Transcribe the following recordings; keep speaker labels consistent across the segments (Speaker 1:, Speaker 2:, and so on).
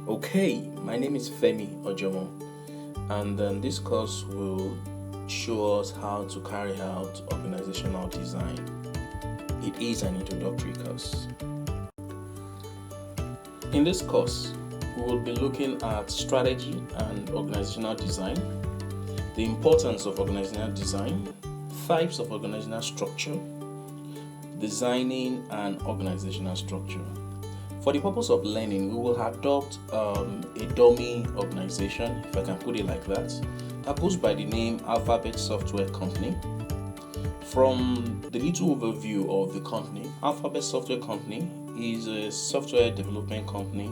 Speaker 1: Okay, my name is Femi Ojomo, and this course will show us how to carry out organizational design. It is an introductory course. In this course, we will be looking at strategy and organizational design, the importance of organizational design, types of organizational structure, designing an organizational structure. For the purpose of learning, we will adopt a dummy organization, if I can put it like that goes by the name Alphabet Software Company. From the little overview of the company, Alphabet Software Company is a software development company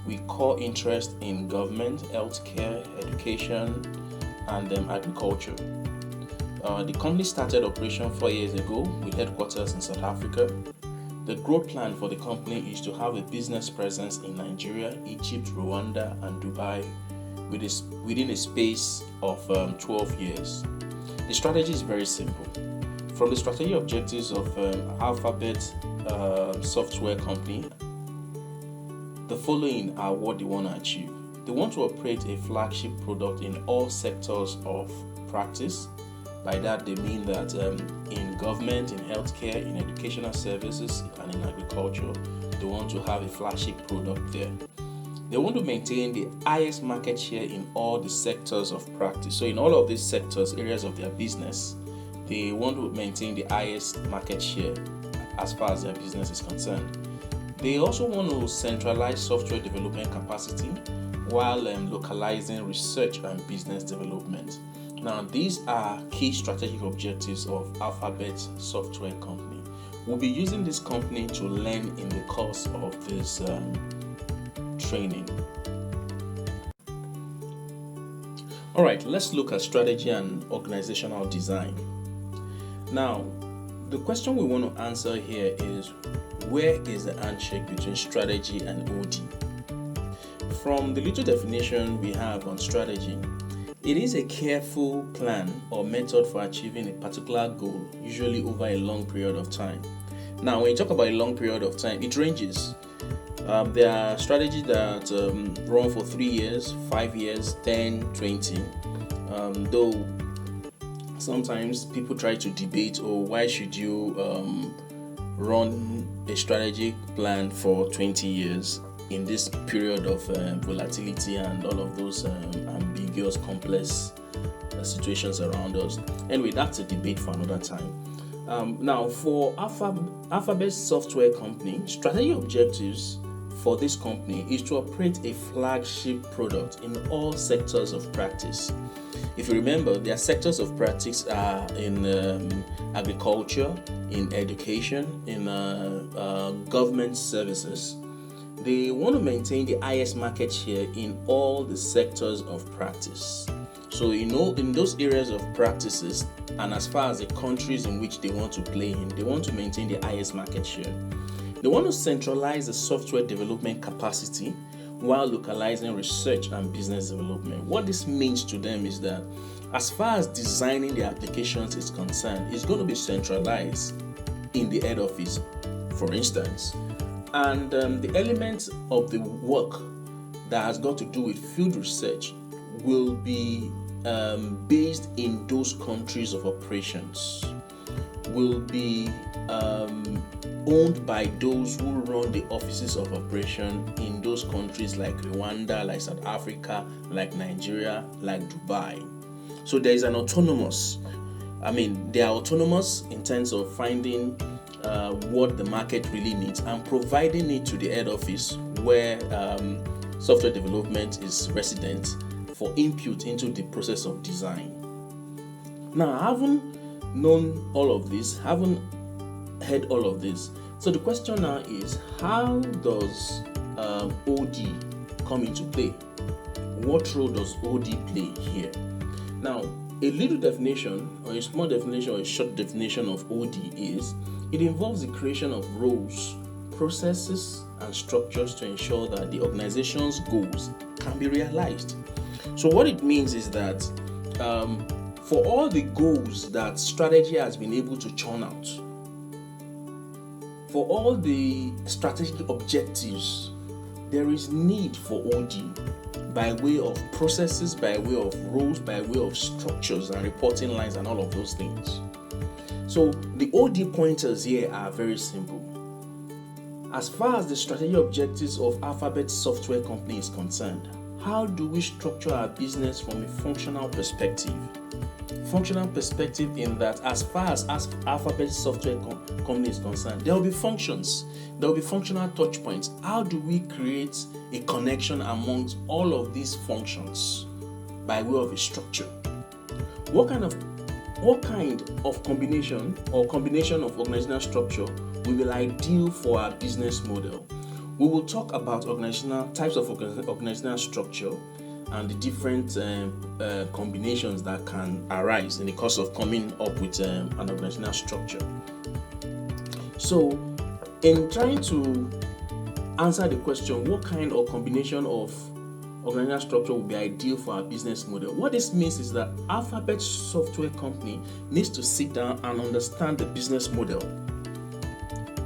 Speaker 1: with core interest in government, healthcare, education, and agriculture. The company started operation 4 years ago with headquarters in South Africa. The growth plan for the company is to have a business presence in Nigeria, Egypt, Rwanda, and Dubai within a space of 12 years. The strategy is very simple. From the strategic objectives of Alphabet Software Company, the following are what they want to achieve. They want to operate a flagship product in all sectors of practice. By that, they mean that in government, in healthcare, in educational services, and in agriculture, they want to have a flagship product there. They want to maintain the highest market share in all the sectors of practice. So in all of these sectors, areas of their business, they want to maintain the highest market share as far as their business is concerned. They also want to centralize software development capacity while localizing research and business development. Now, these are key strategic objectives of Alphabet Software Company. We'll be using this company to learn in the course of this training. All right, let's look at strategy and organizational design. Now, the question we want to answer here is, where is the handshake between strategy and OD? From the little definition we have on strategy, it is a careful plan or method for achieving a particular goal, usually over a long period of time. Now, when you talk about a long period of time, it ranges. There are strategies that run for 3 years, 5 years, 10, 20. Though sometimes people try to debate, why should you run a strategic plan for 20 years in this period of volatility and all of those ambiguous, complex situations around us. Anyway, that's a debate for another time. Now, for Alphabet Software Company, strategic objectives for this company is to operate a flagship product in all sectors of practice. If you remember, their sectors of practice are in agriculture, in education, in government services. They want to maintain the highest market share in all the sectors of practice. So, in those areas of practices, and as far as the countries in which they want to play in, they want to maintain the highest market share. They want to centralize the software development capacity while localizing research and business development. What this means to them is that as far as designing the applications is concerned, it's going to be centralized in the head office, for instance. And the elements of the work that has got to do with field research will be based in those countries of operations, will be owned by those who run the offices of operation in those countries like Rwanda, like South Africa, like Nigeria, like Dubai. So there is an autonomous, they are autonomous in terms of finding what the market really needs and providing it to the head office where software development is resident for input into the process of design. Now, having known all of this, having heard all of this, so the question now is, how does OD come into play? What role does OD play here? Now, a little definition, or a small definition, or a short definition of OD is, it involves the creation of roles, processes, and structures to ensure that the organization's goals can be realized. So what it means is that for all the goals that strategy has been able to churn out, for all the strategic objectives there is need for OD by way of processes, by way of roles, by way of structures and reporting lines and all of those things. So the OD pointers here are very simple. As far as the strategic objectives of Alphabet Software Company is concerned, how do we structure our business from a functional perspective? Functional perspective in that as far as Alphabet Software Company is concerned, there will be functions, there will be functional touch points. How do we create a connection amongst all of these functions by way of a structure? What kind of combination of organizational structure will be ideal for our business model? We will talk about types of organizational structure and the different combinations that can arise in the course of coming up with an organizational structure. So, in trying to answer the question, what kind of combination of organizational structure will be ideal for our business model? What this means is that Alphabet Software Company needs to sit down and understand the business model.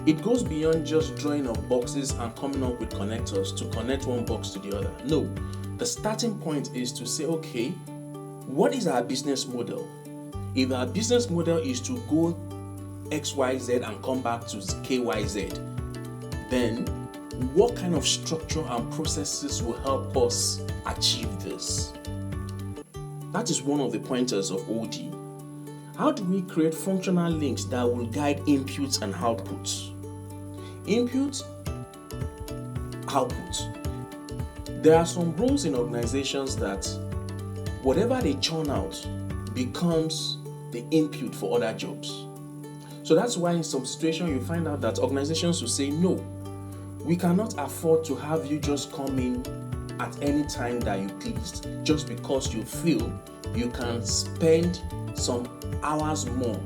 Speaker 1: It goes beyond just drawing of boxes and coming up with connectors to connect one box to the other. No, the starting point is to say, okay, what is our business model? If our business model is to go XYZ and come back to KYZ, then what kind of structure and processes will help us achieve this? That is one of the pointers of OD. How do we create functional links that will guide inputs and outputs? Input, output. There are some roles in organizations that whatever they churn out becomes the input for other jobs. So that's why in some situations you find out that organizations will say, no, we cannot afford to have you just come in at any time that you please, just because you feel you can spend some hours more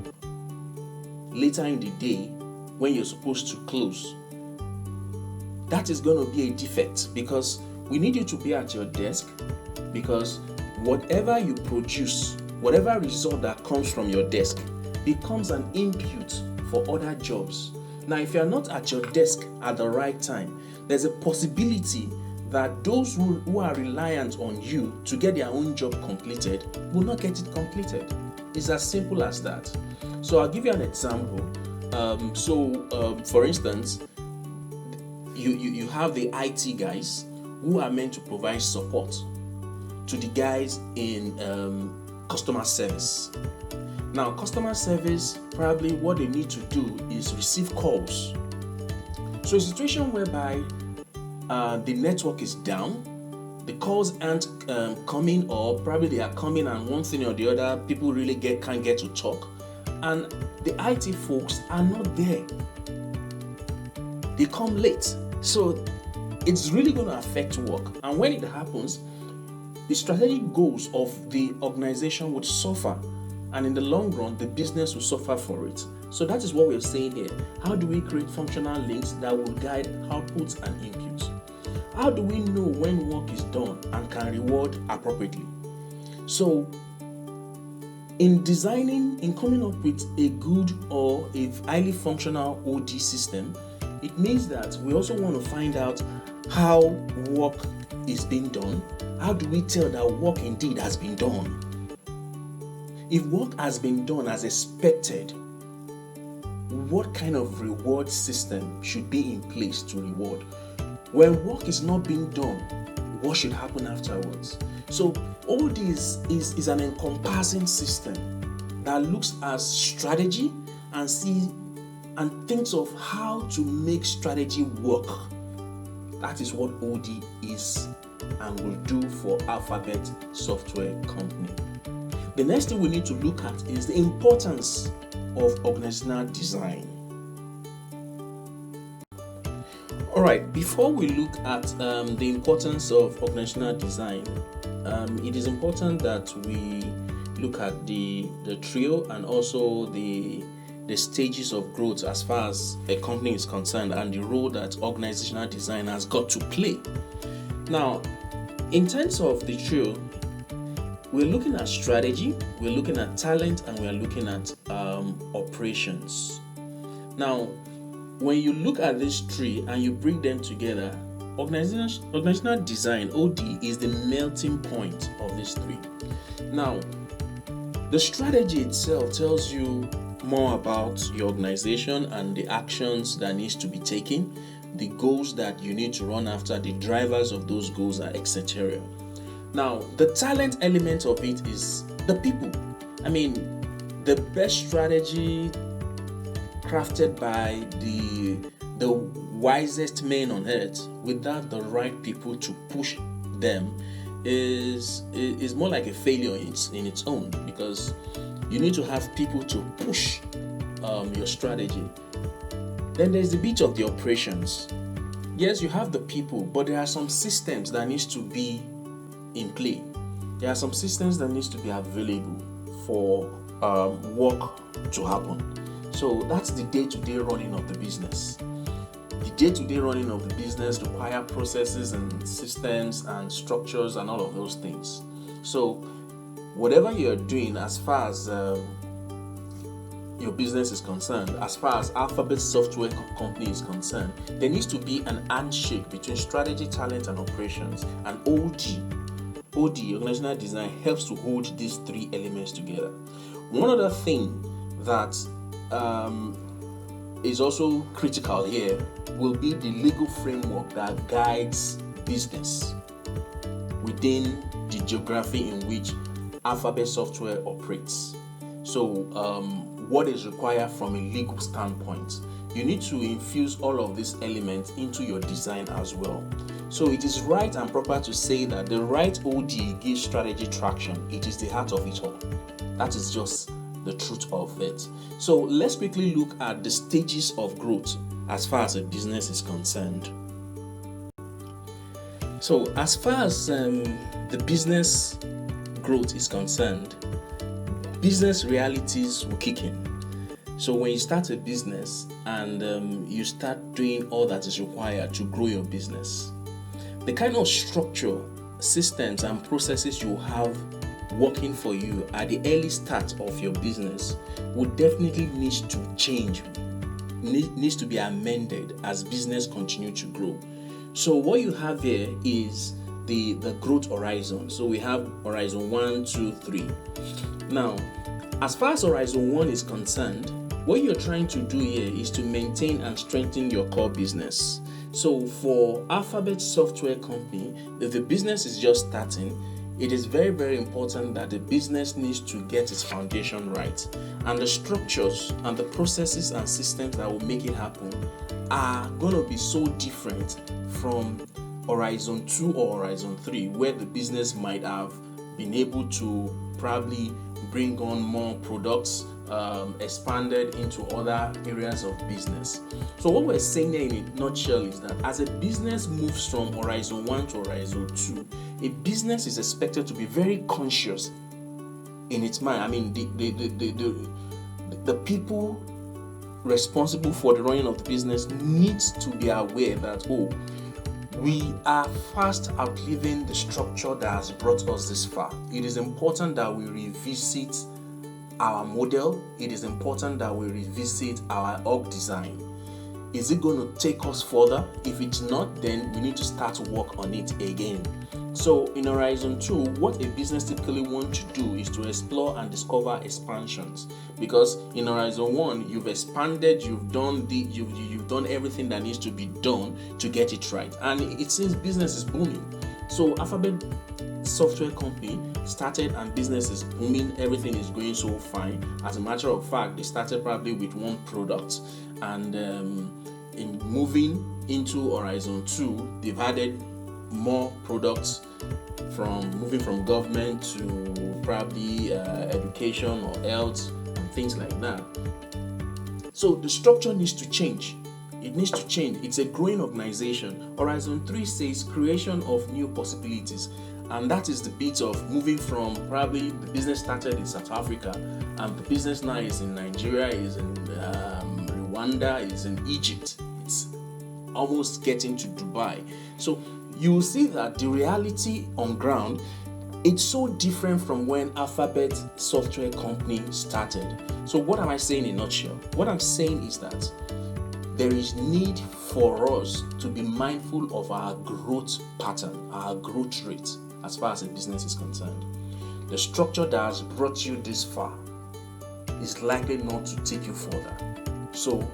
Speaker 1: later in the day when you're supposed to close. That is going to be a defect, because we need you to be at your desk, because whatever you produce, whatever result that comes from your desk becomes an input for other jobs. Now, if you're not at your desk at the right time, there's a possibility that those who are reliant on you to get their own job completed will not get it completed. It's as simple as that. So I'll give you an example. For instance, you have the IT guys who are meant to provide support to the guys in customer service. Now, customer service, probably what they need to do is receive calls. So a situation whereby the network is down, the calls aren't coming, or probably they are coming and one thing or the other, people really can't get to talk, and the IT folks are not there. They come late. So it's really going to affect work. And when it happens, the strategic goals of the organization would suffer. And in the long run, the business will suffer for it. So that is what we're saying here. How do we create functional links that will guide outputs and inputs? How do we know when work is done and can reward appropriately? So in coming up with a good or a highly functional OD system, it means that we also want to find out how work is being done. How do we tell that work indeed has been done? If work has been done as expected, what kind of reward system should be in place to reward? When work is not being done, what should happen afterwards? So all this is an encompassing system that looks at strategy and thinks of how to make strategy work. That is what OD is and will do for Alphabet Software Company. The next thing we need to look at is the importance of organizational design. All right, before we look at the importance of organizational design, it is important that we look at the trio and also the stages of growth as far as a company is concerned, and the role that organizational design has got to play. Now, in terms of the trio, we're looking at strategy, we're looking at talent, and we're looking at operations. Now, when you look at these three and you bring them together, organizational design, OD, is the melting point of these three. Now, the strategy itself tells you more about your organization and the actions that needs to be taken, the goals that you need to run after, the drivers of those goals, are etc. Now, the talent element of it is the people. I mean, the best strategy crafted by the wisest men on earth without the right people to push them is more like a failure in its own, because you need to have people to push your strategy. Then there's the bit of the operations. Yes, you have the people, but there are some systems that needs to be in play. There are some systems that needs to be available for work to happen. So that's the day-to-day running of the business. The day-to-day running of the business require processes and systems and structures and all of those things. So whatever you're doing as far as your business is concerned, as far as Alphabet Software Company is concerned, there needs to be an handshake between strategy, talent, and operations. And OD, Organizational Design, helps to hold these three elements together. One other thing that is also critical here will be the legal framework that guides business within the geography in which Alphabet Software operates. So what is required from a legal standpoint? You need to infuse all of these elements into your design as well. So it is right and proper to say that the right OD gives strategy traction. It is the heart of it all. That is just the truth of it. So let's quickly look at the stages of growth as far as a business is concerned. So as far as the business growth is concerned, business realities will kick in. So when you start a business and you start doing all that is required to grow your business, the kind of structure, systems, and processes you have working for you at the early start of your business would definitely need to change, needs to be amended as business continue to grow. So what you have here is the growth horizon. So we have horizon 1, 2, 3. Now, as far as horizon 1 is concerned, what you're trying to do here is to maintain and strengthen your core business. So for Alphabet Software Company, if the business is just starting, it is very, very important that the business needs to get its foundation right. And the structures and the processes and systems that will make it happen are going to be so different from Horizon 2 or Horizon 3, where the business might have been able to probably bring on more products, expanded into other areas of business. So what we're saying here in a nutshell is that as a business moves from Horizon 1 to Horizon 2, a business is expected to be very conscious in its mind. I mean, the people responsible for the running of the business needs to be aware that, we are fast outliving the structure that has brought us this far. It is important that we revisit our model. It is important that we revisit our org design. Is it going to take us further? If it's not, then we need to start to work on it again. So in Horizon 2, what a business typically wants to do is to explore and discover expansions. Because in Horizon 1, you've expanded, you've done everything that needs to be done to get it right. And it seems business is booming. So Alphabet Software Company started and business is booming, everything is going so fine. As a matter of fact, they started probably with one product, and in moving into Horizon 2, they've added more products, from moving from government to probably education or health and things like that. So the structure needs to change. It needs to change. It's a growing organization. Horizon 3 says creation of new possibilities. And that is the bit of moving from probably the business started in South Africa and the business now is in Nigeria, is in Rwanda, is in Egypt. It's almost getting to Dubai. So you will see that the reality on ground, it's so different from when Alphabet Software Company started. So what am I saying in a nutshell? What I'm saying is that there is need for us to be mindful of our growth pattern, our growth rate as far as a business is concerned. The structure that has brought you this far is likely not to take you further. So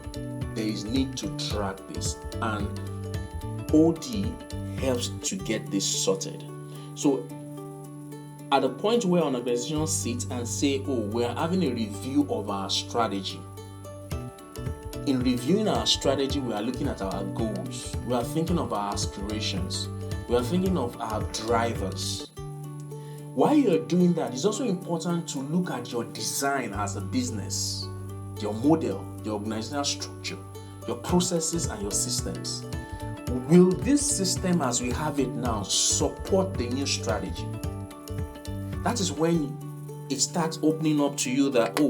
Speaker 1: there is need to track this, and OD helps to get this sorted. So at the point where an organization sits and say, oh, we are having a review of our strategy. In reviewing our strategy, we are looking at our goals. We are thinking of our aspirations. We are thinking of our drivers. While you're doing that, it's also important to look at your design as a business, your model, your organizational structure, your processes and your systems. Will this system as we have it now support the new strategy? That is when it starts opening up to you that, oh,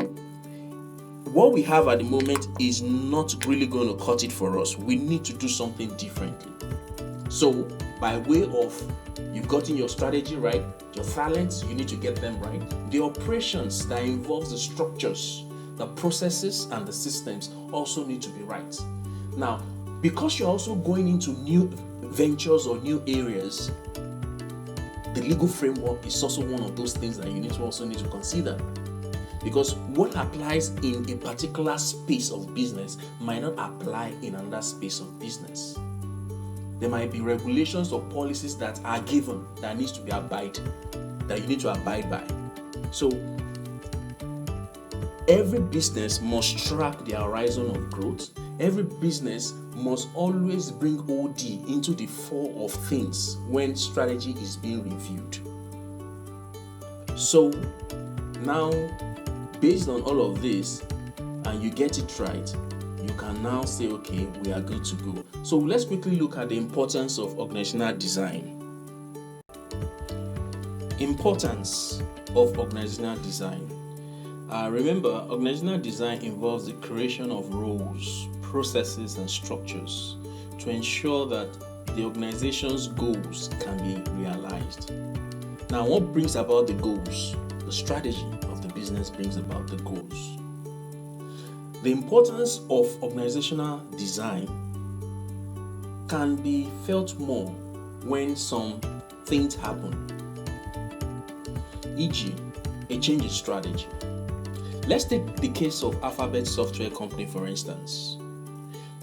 Speaker 1: what we have at the moment is not really going to cut it for us. We need to do something differently. So by way of you've gotten your strategy right, your talents, you need to get them right. The operations that involves the structures, the processes and the systems also need to be right. Now, because you're also going into new ventures or new areas, the legal framework is also one of those things that you need to consider. Because what applies in a particular space of business might not apply in another space of business. There might be regulations or policies that are given that you need to abide by. So every business must track the horizon of growth. Every business must always bring OD into the fore of things when strategy is being reviewed. So now, based on all of this, and you get it right, you can now say, okay, we are good to go. So let's quickly look at the importance of organizational design. Importance of organizational design. Remember, organizational design involves the creation of roles, processes, and structures to ensure that the organization's goals can be realized. Now, what brings about the goals? The strategy of the business brings about the goals. The importance of organizational design can be felt more when some things happen, e.g., a change in strategy. Let's take the case of Alphabet Software Company, for instance.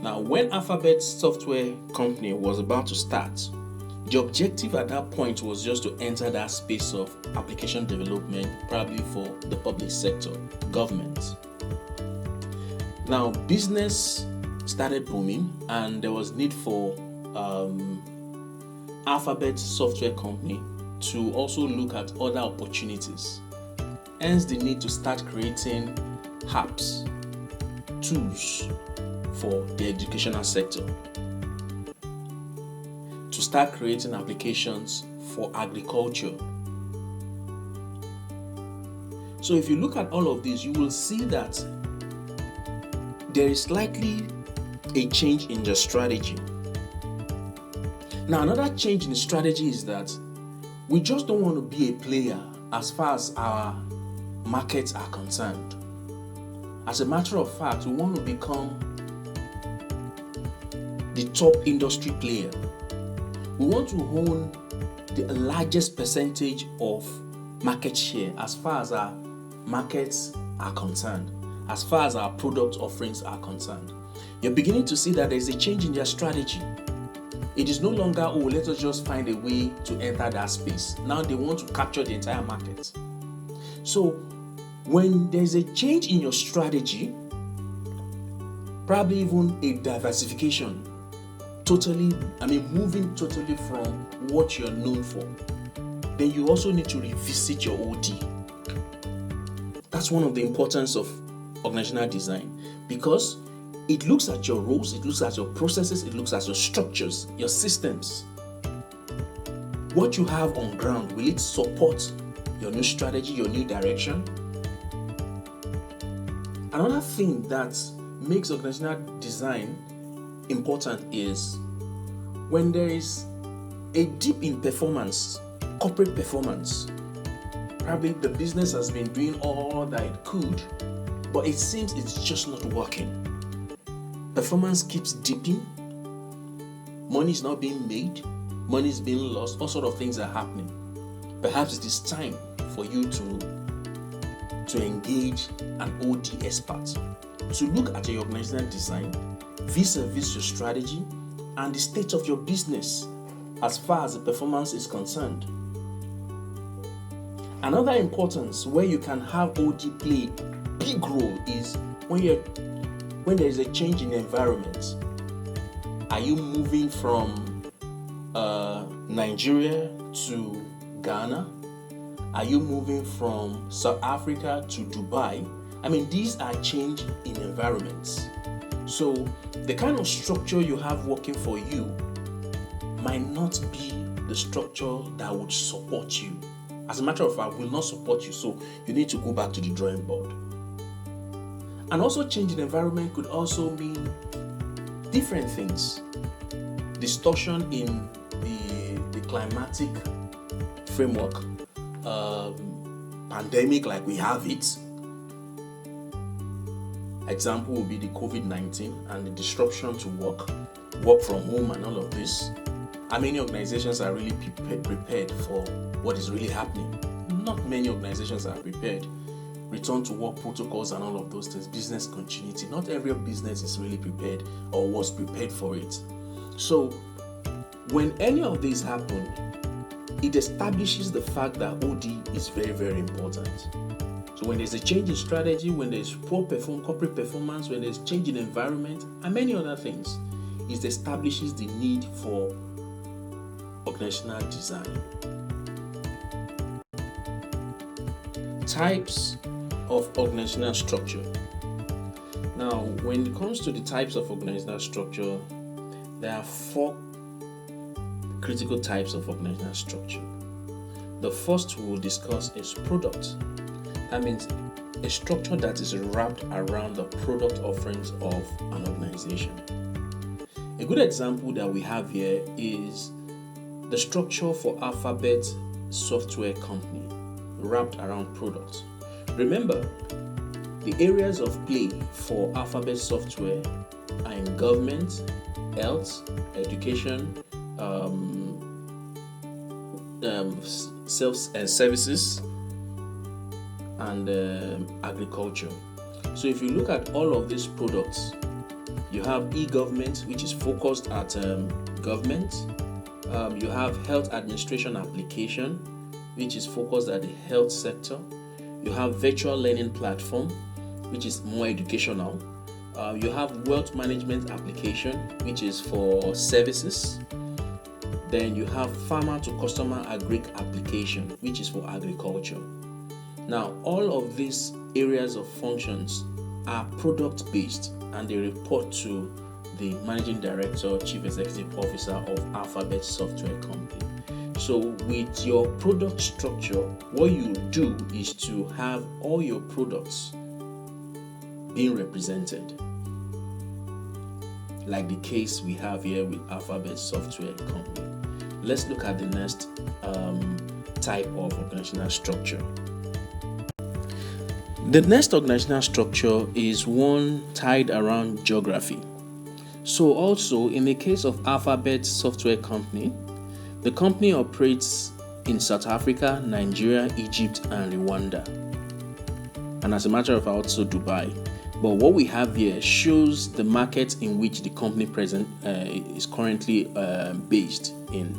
Speaker 1: Now, when Alphabet Software Company was about to start, the objective at that point was just to enter that space of application development, probably for the public sector, government. Now, business started booming, and there was need for Alphabet Software Company to also look at other opportunities. Hence, the need to start creating apps, tools for the educational sector, to start creating applications for agriculture. So if you look at all of this, you will see that there is likely a change in the strategy. Now, another change in the strategy is that we just don't want to be a player as far as our markets are concerned. As a matter of fact, we want to become the top industry player. We want to own the largest percentage of market share as far as our markets are concerned, as far as our product offerings are concerned. You're beginning to see that there's a change in their strategy. It is no longer, oh, let us just find a way to enter that space. Now they want to capture the entire market. So when there's a change in your strategy, probably even a diversification, moving totally from what you're known for, then you also need to revisit your OD. That's one of the importance of organizational design, because it looks at your roles, it looks at your processes, it looks at your structures, your systems. What you have on ground, will it support your new strategy, your new direction? Another thing that makes organizational design important is when there is a dip in performance, corporate performance. Probably the business has been doing all that it could, but it seems it's just not working. performance keeps dipping, money is not being made, money is being lost, all sort of things are happening. Perhaps it is time for you to engage an OD expert to look at your organizational design vis-a-vis your strategy and the state of your business as far as the performance is concerned. Another importance where you can have OD play a big role is when there is a change in environment. Are you moving from Nigeria to Ghana? Are you moving from South Africa to Dubai? I mean, these are change in environments. So the kind of structure you have working for you might not be the structure that would support you. As a matter of fact, will not support you. So you need to go back to the drawing board. And also change in environment could also mean different things. Distortion in the climatic framework, pandemic like we have it. Example will be the COVID-19 and the disruption to work from home and all of this. How many organizations are really prepared for what is really happening? Not many organizations are prepared. Return to work protocols and all of those things, business continuity. Not every business is really prepared or was prepared for it. So when any of these happen, it establishes the fact that OD is very, very important. So when there's a change in strategy, when there's poor corporate performance, when there's change in environment, and many other things, it establishes the need for organizational design. Types of organizational structure. Now, when it comes to the types of organizational structure, there are 4 critical types of organizational structure. The first we'll discuss is product. That means a structure that is wrapped around the product offerings of an organization. A good example that we have here is the structure for Alphabet Software Company, wrapped around products. Remember, the areas of play for Alphabet Software are in government, health, education, services, and agriculture. So if you look at all of these products, you have e-government, which is focused at government. You have health administration application, which is focused at the health sector. You have virtual learning platform, which is more educational. You have wealth management application, which is for services. Then you have farmer to customer agric application, which is for agriculture. Now, all of these areas of functions are product based and they report to the managing director, chief executive officer of Alphabet Software Company. So with your product structure, what you do is to have all your products being represented, like the case we have here with Alphabet Software Company. Let's look at the next type of organizational structure. The next organizational structure is one tied around geography. So also in the case of Alphabet Software Company, the company operates in South Africa, Nigeria, Egypt, and Rwanda. And as a matter of fact, also Dubai. But what we have here shows the market in which the company is currently based in.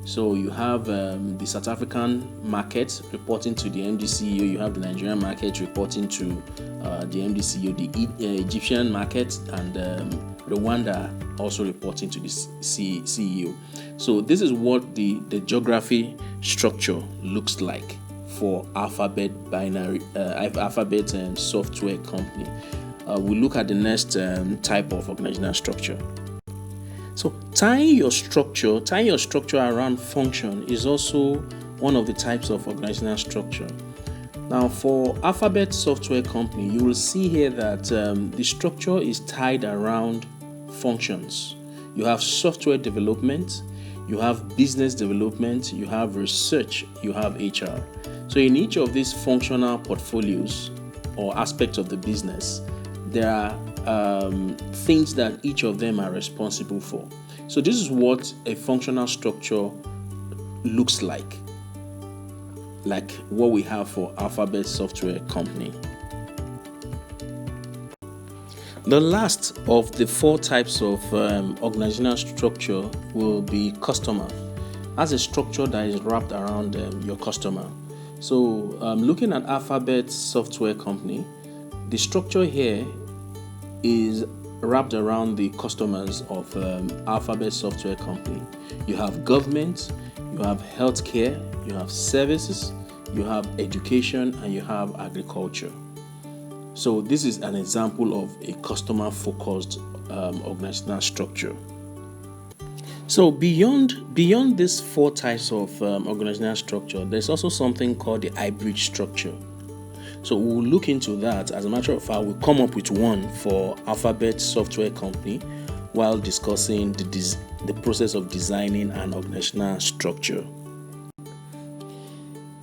Speaker 1: So you have the South African market reporting to the MD CEO, you have the Nigerian market reporting to the MD CEO, the Egyptian market, and Rwanda also reporting to the CEO. So this is what the geography structure looks like for Alphabet Software Company. We'll look at the next type of organizational structure. So tying your structure around function is also one of the types of organizational structure. Now for Alphabet Software Company, you will see here that the structure is tied around functions. You have software development, you have business development, you have research, you have HR. So in each of these functional portfolios or aspects of the business, there are things that each of them are responsible for. So this is what a functional structure looks like what we have for Alphabet Software Company. The last of the 4 types of organizational structure will be customer, as a structure that is wrapped around your customer. So looking at Alphabet Software Company, the structure here is wrapped around the customers of Alphabet Software Company. You have government, you have healthcare, you have services, you have education, and you have agriculture. So this is an example of a customer-focused organizational structure. So beyond these 4 types of organizational structure, there's also something called the hybrid structure. So we'll look into that. As a matter of fact, we'll come up with one for Alphabet Software Company while discussing the process of designing an organizational structure.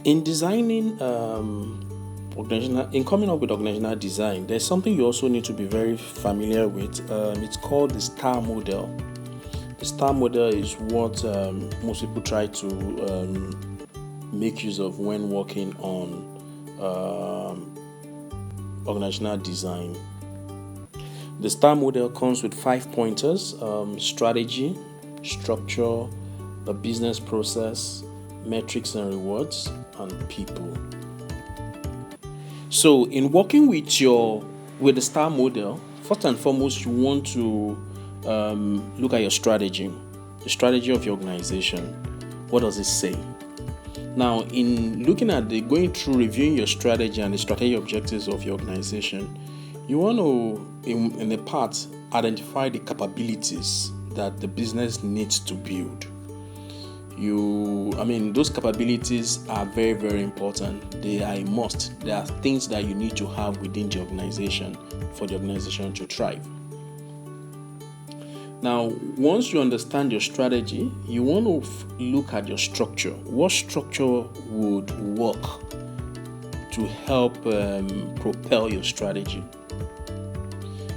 Speaker 1: In designing in coming up with organizational design, there's something you also need to be very familiar with. It's called the STAR model. The STAR model is what most people try to make use of when working on organizational design. The STAR model comes with 5 pointers: strategy, structure, the business process, metrics and rewards, and people. So in working with the STAR model, first and foremost, you want to look at your strategy, the strategy of your organization. What does it say? Now, in looking at going through reviewing your strategy and the strategic objectives of your organization, you want to, in the part, identify the capabilities that the business needs to build. Those capabilities are very, very important. They are a must. They are things that you need to have within the organization for the organization to thrive. Now, once you understand your strategy, you want to look at your structure. What structure would work to help propel your strategy?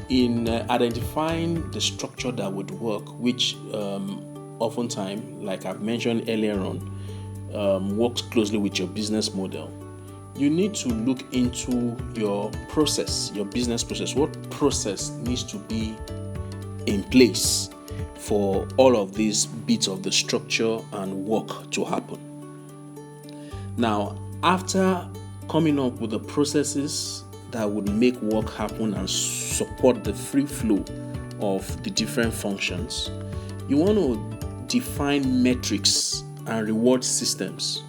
Speaker 1: In identifying the structure that would work, which oftentimes, like I've mentioned earlier on, works closely with your business model, you need to look into your process, your business process. What process needs to be in place for all of these bits of the structure and work to happen? Now, after coming up with the processes that would make work happen and support the free flow of the different functions, you want to define metrics and reward systems.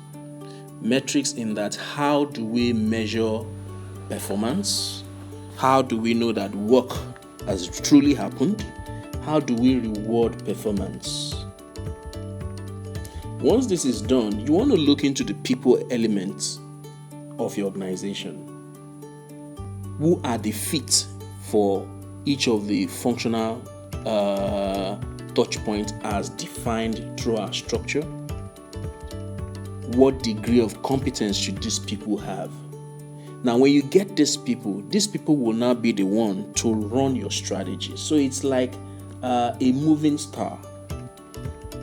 Speaker 1: Metrics in that, how do we measure performance? How do we know that work has truly happened? How do we reward performance? Once this is done, you want to look into the people elements of your organization. Who are the fit for each of the functional touch points as defined through our structure? What degree of competence should these people have? Now, when you get these people will now be the one to run your strategy. So it's like a moving star.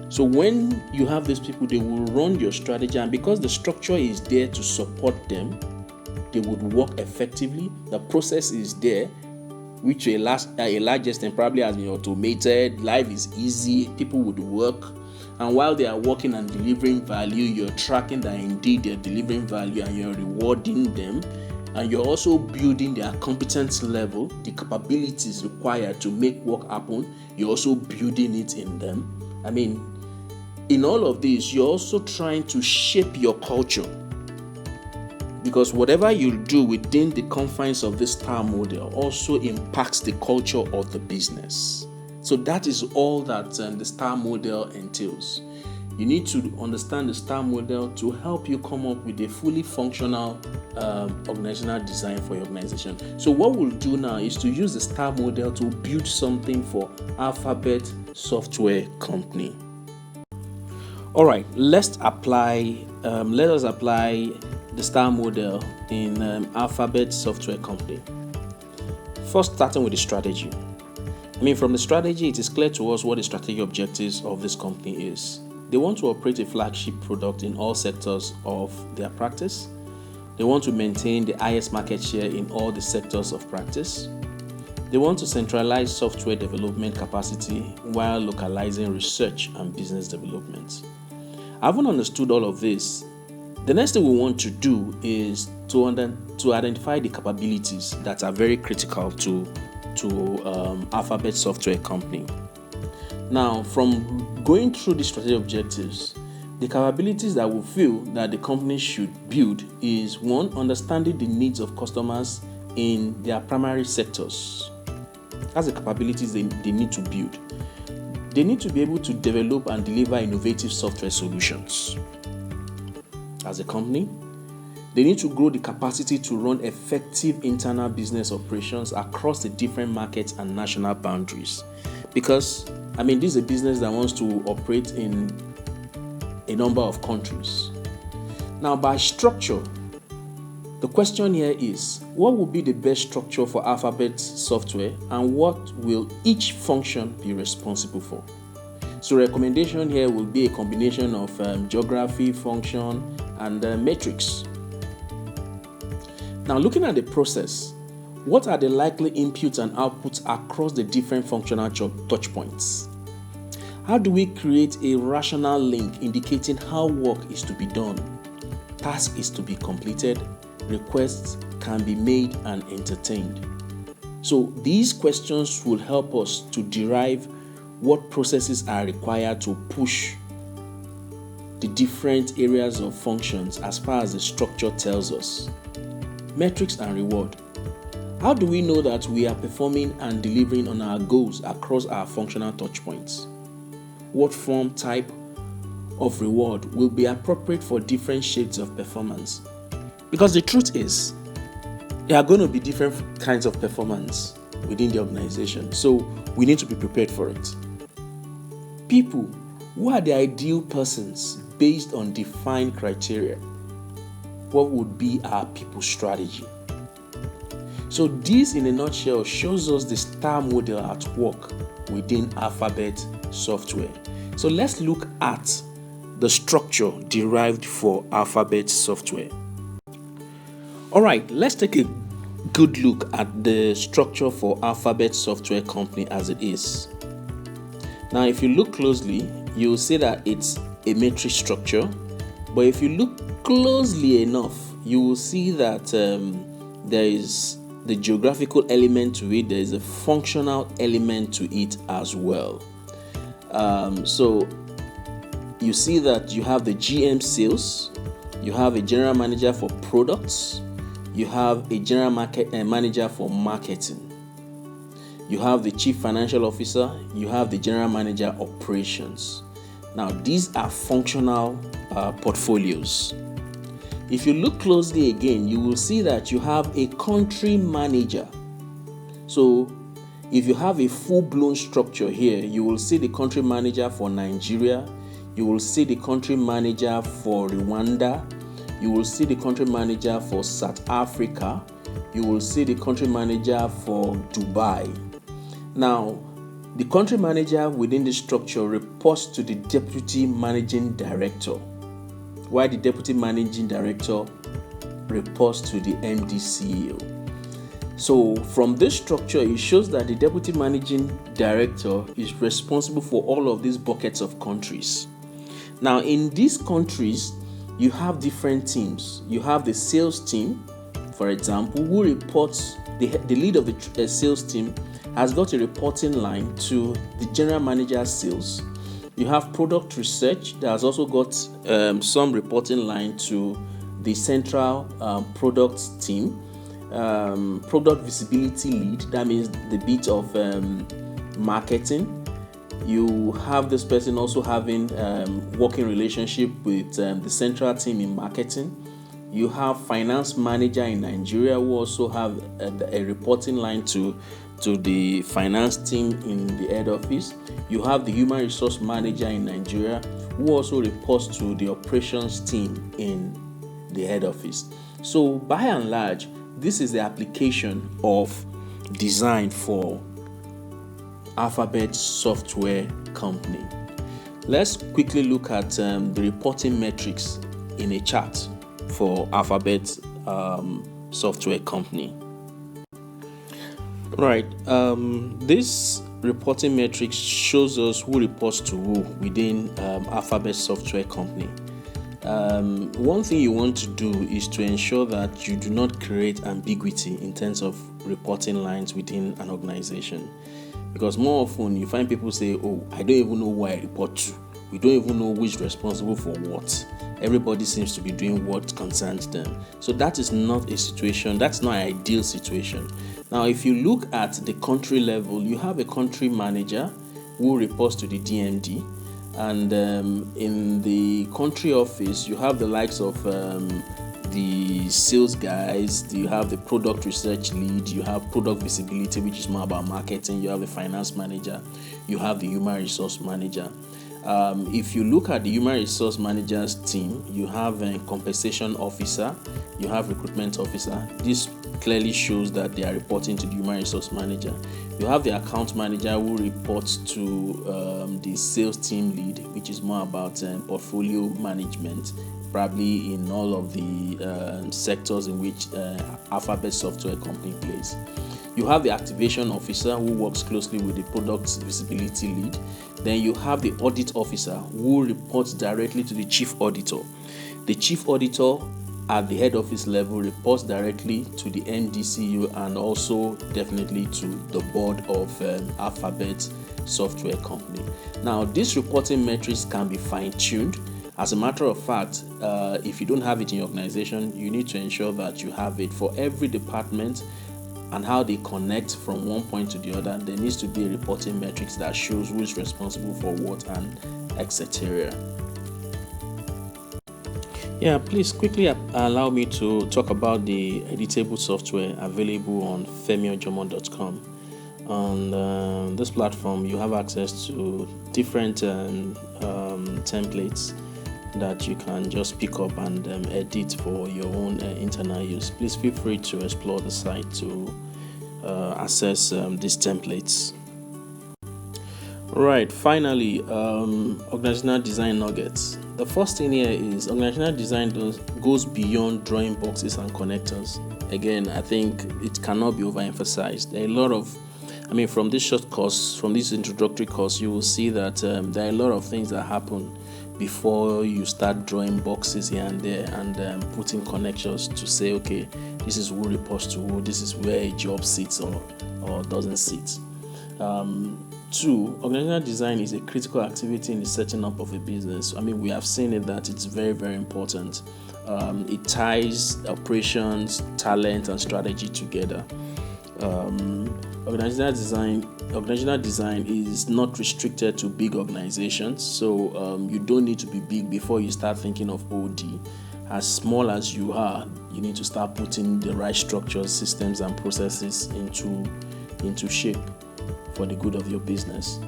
Speaker 1: So when you have these people, they will run your strategy, and because the structure is there to support them, they would work effectively. The process is there, which to a large extent probably has been automated. Life is easy. People would work, and while they are working and delivering value, you're tracking that indeed they're delivering value, and you're rewarding them, and you're also building their competence level, the capabilities required to make work happen. You're also building it in them. In all of this, you're also trying to shape your culture, because whatever you do within the confines of this STAR model also impacts the culture of the business. So that is all that the STAR model entails. You need to understand the STAR model to help you come up with a fully functional organizational design for your organization. So what we'll do now is to use the STAR model to build something for Alphabet Software Company. All right, let us apply the STAR model in Alphabet Software Company. First, starting with the strategy. From the strategy, it is clear to us what the strategic objectives of this company is. They want to operate a flagship product in all sectors of their practice. They want to maintain the highest market share in all the sectors of practice. They want to centralize software development capacity while localizing research and business development. Having understood all of this, the next thing we want to do is to identify the capabilities that are very critical to Alphabet Software Company. Now, from going through the strategic objectives, the capabilities that we feel that the company should build is 1, understanding the needs of customers in their primary sectors. That's the capabilities they need to build. They need to be able to develop and deliver innovative software solutions. As a company, they need to grow the capacity to run effective internal business operations across the different markets and national boundaries. Because, this is a business that wants to operate in a number of countries. Now, by structure, the question here is, what will be the best structure for Alphabet Software and what will each function be responsible for? So, recommendation here will be a combination of geography, function, and metrics. Now, looking at the process, what are the likely inputs and outputs across the different functional touch points? How do we create a rational link indicating how work is to be done, task is to be completed, requests can be made and entertained? So these questions will help us to derive what processes are required to push the different areas of functions as far as the structure tells us. Metrics and reward. How do we know that we are performing and delivering on our goals across our functional touchpoints? What form, type of reward will be appropriate for different shades of performance? Because the truth is, there are going to be different kinds of performance within the organization, so we need to be prepared for it. People, who are the ideal persons based on defined criteria? What would be our people strategy? So this, in a nutshell, shows us the star model at work within Alphabet Software. So let's look at the structure derived for Alphabet Software. All right, let's take a good look at the structure for Alphabet Software Company as it is. Now, if you look closely, you'll see that it's a matrix structure. But if you look closely enough, you will see that there is the geographical element to it, there is a functional element to it as well. So you see that you have the GM sales, you have a general manager for products, you have a general manager for marketing, you have the chief financial officer, you have the general manager operations. Now, these are functional portfolios. If you look closely again, you will see that you have a country manager. So if you have a full-blown structure here, you will see the country manager for Nigeria, you will see the country manager for Rwanda, you will see the country manager for South Africa, you will see the country manager for Dubai. Now, the country manager within the structure reports to the deputy managing director, while the deputy managing director reports to the MD CEO. So from this structure, it shows that the deputy managing director is responsible for all of these buckets of countries. Now, in these countries, you have different teams. You have the sales team, for example, who reports, the lead of the sales team has got a reporting line to the general manager of sales. You have product research that has also got some reporting line to the central product team. Product visibility lead, that means the bit of marketing. You have this person also having working relationship with the central team in marketing. You have finance manager in Nigeria who also have a reporting line to the finance team in the head office. You have the human resource manager in Nigeria who also reports to the operations team in the head office. So by and large, this is the application of design for Alphabet Software Company. Let's quickly look at the reporting metrics in a chart for Alphabet Software Company. Right. This reporting metrics shows us who reports to who within Alphabet Software Company. One thing you want to do is to ensure that you do not create ambiguity in terms of reporting lines within an organization. Because more often you find people say, oh, I don't even know who I report to. We don't even know who is responsible for what. Everybody seems to be doing what concerns them. So that is not a situation, that's not an ideal situation. Now, if you look at the country level, you have a country manager who reports to the DMD. And in the country office, you have the likes of the sales guys, you have the product research lead, you have product visibility, which is more about marketing, you have the finance manager, you have the human resource manager. If you look at the human resource manager's team, you have a compensation officer, you have recruitment officer. This clearly shows that they are reporting to the human resource manager. You have the account manager who reports to the sales team lead, which is more about portfolio management, probably in all of the sectors in which Alphabet Software Company plays. You have the activation officer who works closely with the product visibility lead. Then you have the audit officer who reports directly to the chief auditor. The chief auditor at the head office level reports directly to the NDCU and also definitely to the board of Alphabet Software Company. Now, these reporting metrics can be fine-tuned. As a matter of fact, if you don't have it in your organization, you need to ensure that you have it for every department and how they connect from one point to the other. There needs to be a reporting metrics that shows who is responsible for what and etc. Yeah, please quickly allow me to talk about the editable software available on femiojomo.com. On this platform, you have access to different templates that you can just pick up and edit for your own internal use. Please feel free to explore the site to access these templates. Right, finally, organizational design nuggets. The first thing here is organizational design goes beyond drawing boxes and connectors. Again, I think it cannot be overemphasized. There are a lot of, from this short course, from this introductory course, you will see that there are a lot of things that happen before you start drawing boxes here and there and putting connections to say, okay, this is who reports to who, this is where a job sits or doesn't sit. Two, organizational design is a critical activity in the setting up of a business. We have seen it that it's very, very important. It ties operations, talent, and strategy together. Organizational design is not restricted to big organizations, so you don't need to be big before you start thinking of OD. As small as you are, you need to start putting the right structures, systems, and processes into shape for the good of your business.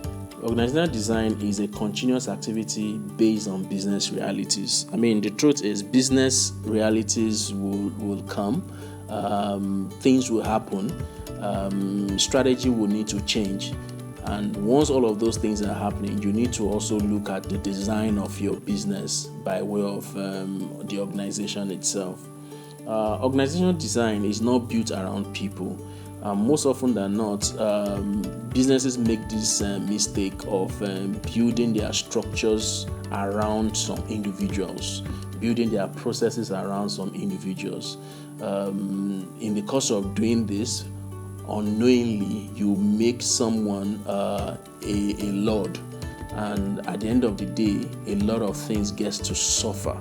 Speaker 1: Organizational design is a continuous activity based on business realities. The truth is business realities will come, things will happen, strategy will need to change, and once all of those things are happening, you need to also look at the design of your business by way of the organization itself. Organizational design is not built around people. Most often than not, businesses make this mistake of building their structures around some individuals, building their processes around some individuals. In the course of doing this, unknowingly, you make someone a lord, and at the end of the day, a lot of things gets to suffer.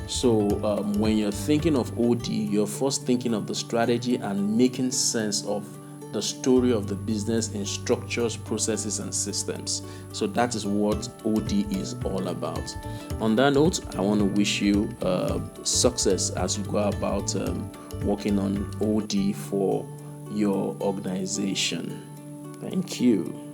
Speaker 1: So when you're thinking of OD, you're first thinking of the strategy and making sense of the story of the business in structures, processes, and systems. So that is what OD is all about. On that note, I want to wish you success as you go about working on OD for your organization. Thank you.